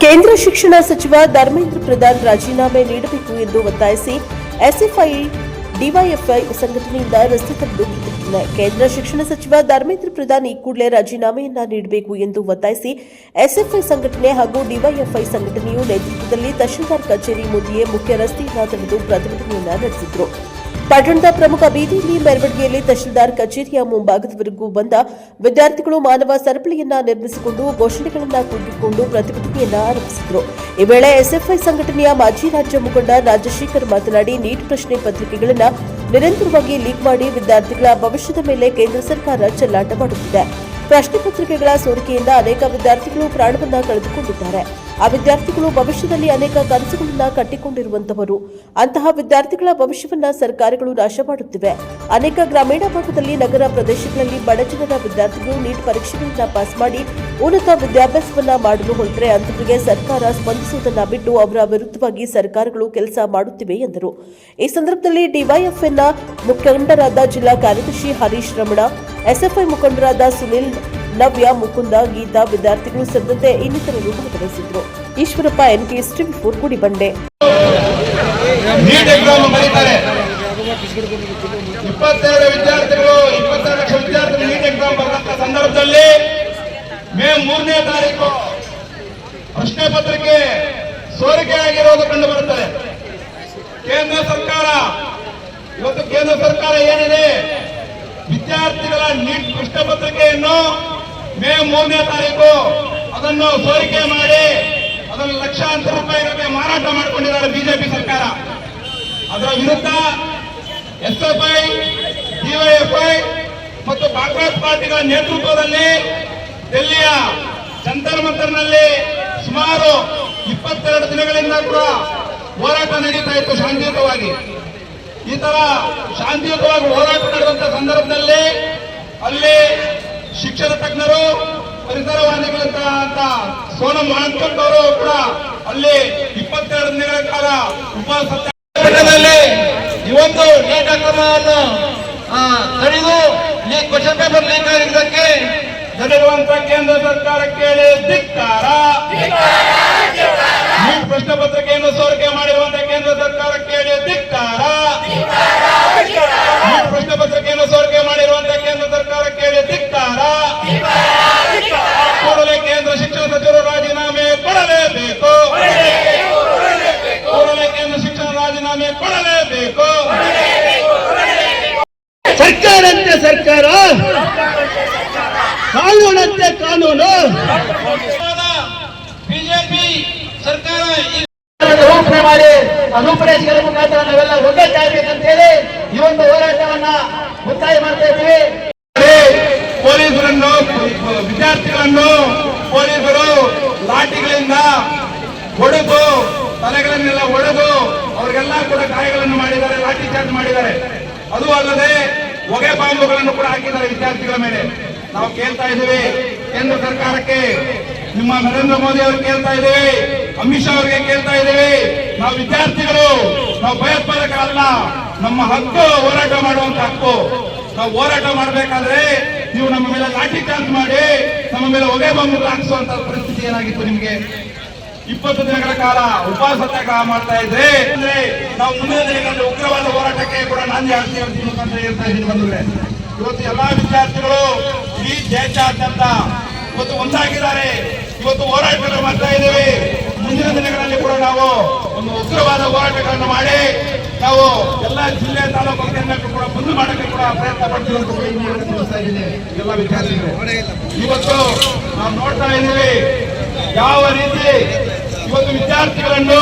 ಕೇಂದ್ರ ಶಿಕ್ಷಣ ಸಚಿವ ಧರ್ಮೇಂದ್ರ ಪ್ರಧಾನ್ ರಾಜೀನಾಮೆ ನೀಡಬೇಕು ಎಂದು ಒತ್ತಾಯಿಸಿ ಎಸ್ಎಫ್ಐ ಡಿವೈಎಫ್ಐ ಸಂಘಟನೆಯಿಂದ ರಸ್ತೆ ತಡೆದು ಪ್ರತಿಭಟನೆ. ಕೇಂದ್ರ ಶಿಕ್ಷಣ ಸಚಿವ ಧರ್ಮೇಂದ್ರ ಪ್ರಧಾನ್ ಈ ಕೂಡಲೇ ರಾಜೀನಾಮೆಯನ್ನ ನೀಡಬೇಕು ಎಂದು ಒತ್ತಾಯಿಸಿ ಎಸ್ಎಫ್ಐ ಸಂಘಟನೆ ಹಾಗೂ ಡಿವೈಎಫ್ಐ ಸಂಘಟನೆಯು ನೇತೃತ್ವದಲ್ಲಿ ತಹಶೀಲ್ದಾರ್ ಕಚೇರಿ ಮುಂದೆಯೇ ಮುಖ್ಯ ರಸ್ತೆಯನ್ನು ತಡೆದು ಪ್ರತಿಭಟನೆಯನ್ನ ನಡೆಸಿದರು. ಪಟ್ಟಣದ ಪ್ರಮುಖ ಬೀದಿಯಲ್ಲಿ ಮೆರವಣಿಗೆಯಲ್ಲಿ ತಹಶೀಲ್ದಾರ್ ಕಚೇರಿಯ ಮುಂಭಾಗದವರೆಗೂ ಬಂದ ವಿದ್ಯಾರ್ಥಿಗಳು ಮಾನವ ಸರಪಳಿಯನ್ನ ನಿರ್ಮಿಸಿಕೊಂಡು ಘೋಷಣೆಗಳನ್ನು ಕೂಗಿಕೊಂಡು ಪ್ರತಿಭಟನೆಯನ್ನ ಆರಂಭಿಸಿದರು. ಈ ವೇಳೆ ಎಸ್ಎಫ್ಐ ಸಂಘಟನೆಯ ಮಾಜಿ ರಾಜ್ಯ ಮುಖಂಡ ರಾಜಶೇಖರ್ ಮಾತನಾಡಿ, ನೀಟ್ ಪ್ರಶ್ನೆ ಪತ್ರಿಕೆಗಳನ್ನು ನಿರಂತರವಾಗಿ ಲೀಕ್ ಮಾಡಿ ವಿದ್ಯಾರ್ಥಿಗಳ ಭವಿಷ್ಯದ ಮೇಲೆ ಕೇಂದ್ರ ಸರ್ಕಾರ ಚೆಲ್ಲಾಟ ಮಾಡುತ್ತಿದೆ. ಪ್ರಶ್ನೆ ಪತ್ರಿಕೆಗಳ ಸೋರಿಕೆಯಿಂದ ಅನೇಕ ವಿದ್ಯಾರ್ಥಿಗಳು ಪ್ರಾಣವನ್ನ ಕಳೆದುಕೊಂಡಿದ್ದಾರೆ. ಆ ವಿದ್ಯಾರ್ಥಿಗಳು ಭವಿಷ್ಯದಲ್ಲಿ ಅನೇಕ ಕನಸುಗಳನ್ನ ಕಟ್ಟಿಕೊಂಡಿರುವಂತವರು. ಅಂತಹ ವಿದ್ಯಾರ್ಥಿಗಳ ಭವಿಷ್ಯವನ್ನ ಸರ್ಕಾರಗಳು ನಾಶ ಮಾಡುತ್ತಿವೆ. ಅನೇಕ ಗ್ರಾಮೀಣ ಭಾಗದಲ್ಲಿ, ನಗರ ಪ್ರದೇಶಗಳಲ್ಲಿ ಬಡಜನರ ವಿದ್ಯಾರ್ಥಿಗಳು ನೀಟ್ ಪರೀಕ್ಷೆಗಳನ್ನ ಪಾಸ್ ಮಾಡಿ ಉನ್ನತ ವಿದ್ಯಾಭ್ಯಾಸವನ್ನ ಮಾಡಲು ಹೊರಟರೆ ಅಂತವರಿಗೆ ಸರ್ಕಾರ ಸ್ಪಂದಿಸುವುದನ್ನ ಬಿಟ್ಟು ಅವರ ವಿರುದ್ಧವಾಗಿ ಸರ್ಕಾರಗಳು ಕೆಲಸ ಮಾಡುತ್ತಿವೆ ಎಂದರು. ಈ ಸಂದರ್ಭದಲ್ಲಿ ಡಿವೈಎಫ್ಐನ ಮುಖಂಡರಾದ ಜಿಲ್ಲಾ ಕಾರ್ಯದರ್ಶಿ ಹರೀಶ್ ರಮಣ, ಎಸ್ಎಫ್ಐ ಮುಖಂಡರಾದ ಸುನಿಲ್, ನವ್ಯ, ಮುಕುಂದ, ಗೀತಾ, ವಿದ್ಯಾರ್ಥಿಗಳು ಸೇರಿದಂತೆ ಇನ್ನಿತರರು ಭಾಗವಹಿಸಿದ್ರು. ಈಶ್ವರಪ್ಪ, ಎನ್ಕೆಎಸ್ ಟಿವಿ4 ಗುಡಿಬಂಡೆ. 22 ವಿದ್ಯಾರ್ಥಿಗಳು 22 ಲಕ್ಷ ವಿದ್ಯಾರ್ಥಿಗಳು ನೀಟ್ ಎಕ್ಸಾಮ್ ಬರೆದಂತ ಸಂದರ್ಭದಲ್ಲಿ ಮೇ 3ನೇ ತಾರೀಕು ಪ್ರಶ್ನೆ ಪತ್ರಿಕೆ ಸೋರಿಕೆ ಆಗಿರೋದು ಕಂಡು ಬರುತ್ತದೆ. ಕೇಂದ್ರ ಸರ್ಕಾರ ಏನಿದೆ, ವಿದ್ಯಾರ್ಥಿಗಳ ನೀಟ್ ಪ್ರಶ್ನೆ ಪತ್ರಿಕೆಯನ್ನು ಮೇ 3ನೇ ತಾರೀಕು ಅದನ್ನು ಸೋರಿಕೆ ಮಾಡಿ ಅದನ್ನು ಲಕ್ಷಾಂತರ ರೂಪಾಯಿಗಳಿಗೆ ಮಾರಾಟ ಮಾಡಿಕೊಂಡಿದ್ದಾರೆ ಬಿಜೆಪಿ ಸರ್ಕಾರ. ಅದರ ವಿರುದ್ಧ ಎಸ್ಎಫ್ಐ, ಡಿವೈಎಫ್ಐ ಮತ್ತು ಕಾಂಗ್ರೆಸ್ ಪಾರ್ಟಿಗಳ ನೇತೃತ್ವದಲ್ಲಿ ದಿಲ್ಲಿಯ ಜಂತರ್ ಮಂತರ್ನಲ್ಲಿ ಸುಮಾರು 22 ದಿನಗಳಿಂದ ಕೂಡ ಹೋರಾಟ ನಡೀತಾ ಇತ್ತು ಶಾಂತಿಯುತವಾಗಿ. ಈ ತರ ಶಾಂತಿಯುತವಾಗಿ ಹೋರಾಟ ನಡೆದಂತ ಸಂದರ್ಭದಲ್ಲಿ ಅಲ್ಲಿ ಶಿಕ್ಷಣ ತಜ್ಞರು, ಪರಿಸರವಾದಿಗಳಂತ ಸೋನಂ ವಾಂಗ್ಚುಕ್ ಅವರು ಕೂಡ ಅಲ್ಲಿ 22 ದಿನಗಳ ಕಾಲ ಉಪವಾಸ ಸತ್ಯಾಗ್ರಹದಲ್ಲಿ ಈ ಒಂದು ನೀಟ್ ಅಕ್ರಮವನ್ನು ತಡೆದು ಕ್ವಶನ್ ಪೇಪರ್ ಲೀಕ್ ಆಗಿದ್ದಕ್ಕೆ ನಡೆಯುವಂತಹ ಕೇಂದ್ರ ಸರ್ಕಾರಕ್ಕೆ ಧಿಕ್ಕಾರ. ನೀಟ್ ಪ್ರಶ್ನೆ ಪತ್ರಿಕೆಯನ್ನು ಸೋರಿಕೆ ಮಾಡಿರುವಂತಹ ಕೇಂದ್ರ ಸರ್ಕಾರಕ್ಕೆ ಧಿಕ್ಕಾರ. ನೀಟ್ ಪ್ರಶ್ನೆ ಪತ್ರಿಕೆಯನ್ನು ಸೋರಿಕೆ ಮಾಡಿರುವಂತಹ ಕೇಂದ್ರ ಸರ್ಕಾರಕ್ಕೆ ಧಿಕ್ಕಾರ. ಕೂಡಲೇ ಕೇಂದ್ರ ಶಿಕ್ಷಣ ಸಚಿವರು ರಾಜೀನಾಮೆ ಕೊಡಲೇಬೇಕು. ಕೂಡಲೇ ಕೇಂದ್ರ ಶಿಕ್ಷಣ ರಾಜೀನಾಮೆ ಕೊಡಲೇಬೇಕು. ಸರ್ಕಾರಂತೆ ಸರ್ಕಾರ, ಕಾನೂನಂತೆ ಕಾನೂನು. ಬಿಜೆಪಿ ಸರ್ಕಾರ ರೂಪಣೆ ಮಾಡಿ ರೂಪರೇಷೆಗಳ ಮುಖಾಂತರ ನಾವೆಲ್ಲ ಒಗ್ಗಟ್ಟಾಗಬೇಕಂತ ಹೇಳಿ ಈ ಒಂದು ಹೋರಾಟವನ್ನ ಒತ್ತಾಯ ಮಾಡ್ತಾ ಇದ್ದೀವಿ. ಪೊಲೀಸರನ್ನು, ವಿದ್ಯಾರ್ಥಿಗಳನ್ನು ಪೊಲೀಸರು ಲಾಠಿಗಳಿಂದ ಹೊಡೆದು, ತಲೆಗಳನ್ನೆಲ್ಲ ಹೊಡೆದು ಅವರಿಗೆಲ್ಲ ಕೂಡ ಗಾಯಗಳನ್ನು ಮಾಡಿದ್ದಾರೆ, ಲಾಠಿ ಚಾರ್ಜ್ ಮಾಡಿದ್ದಾರೆ. ಅದು ಅಲ್ಲದೆ ಹೊಗೆ ಬಾಂಬುಗಳನ್ನು ಕೂಡ ಹಾಕಿದ್ದಾರೆ ವಿದ್ಯಾರ್ಥಿಗಳ ಮೇಲೆ. ನಾವು ಕೇಳ್ತಾ ಇದ್ದೀವಿ ಕೇಂದ್ರ ಸರ್ಕಾರಕ್ಕೆ, ನಿಮ್ಮ ನರೇಂದ್ರ ಮೋದಿ ಅವರು ಕೇಳ್ತಾ ಇದ್ದೀವಿ, ಅಮಿತ್ ಶಾ ಅವರಿಗೆ ಕೇಳ್ತಾ ಇದ್ದೀವಿ, ನಾವು ವಿದ್ಯಾರ್ಥಿಗಳು, ನಾವು ಭಯೋತ್ಪಾದಕರಲ್ಲ, ನಮ್ಮ ಹಕ್ಕು ಹೋರಾಟ ಮಾಡುವಂತ ಹಕ್ಕು. ನಾವು ಹೋರಾಟ ಮಾಡಬೇಕಾದ್ರೆ ನೀವು ನಮ್ಮ ಮೇಲೆ ಲಾಠಿ ಚಾರ್ಜ್ ಮಾಡಿ ನಮ್ಮ ಮೇಲೆ ಹೊಗೆ ಬಾಂಬು ಹಾಕಿಸುವಂತ ಪರಿಸ್ಥಿತಿ ಏನಾಗಿತ್ತು ನಿಮಗೆ? 20 ದಿನಗಳ ಕಾಲ ಉಪವಾಸ ಸತ್ಯಾಗ್ರಹ ಮಾಡ್ತಾ ಇದ್ರೆ ಅಂದ್ರೆ ನಾವು ಮುಂದಿನ ದಿನಗಳಲ್ಲಿ ಉಗ್ರವಾದ ಹೋರಾಟಕ್ಕೆ ಕೂಡ ನಾಂದಿ ಹಾಕ್ತೀವಿ ಅಂತ ಮುಖಾಂತರ ಹೇಳ್ತಾ ಇದ್ದೀನಿ ಬಂದ್ರೆ. ಇವತ್ತು ಎಲ್ಲಾ ವಿದ್ಯಾರ್ಥಿಗಳು ಈ ದೇಶಾದ್ಯಂತ ಇವತ್ತು ಒಂದಾಗಿದ್ದಾರೆ. ಇವತ್ತು ಹೋರಾಟಗಳು ಮಾಡ್ತಾ ಇದ್ದೇವೆ. ಮುಂದಿನ ದಿನಗಳಲ್ಲಿ ಕೂಡ ನಾವು ಒಂದು ಉಗ್ರವಾದ ಹೋರಾಟಗಳನ್ನು ಮಾಡಿ ನಾವು ಎಲ್ಲ ಜಿಲ್ಲೆ, ತಾಲೂಕು ಕೇಂದ್ರಕ್ಕೂ ಕೂಡ ಬಂದ್ ಮಾಡಕ್ಕೆ ಕೂಡ ಪ್ರಯತ್ನ ಪಡ್ತೀವಿ ಅಂತ ತಿಳಿಸ್ತಾ ಇದ್ದೀನಿ ಎಲ್ಲ ವಿದ್ಯಾರ್ಥಿಗಳು. ಇವತ್ತು ನಾವು ನೋಡ್ತಾ ಇದ್ದೀವಿ ಯಾವ ರೀತಿ ಇವತ್ತು ವಿದ್ಯಾರ್ಥಿಗಳನ್ನು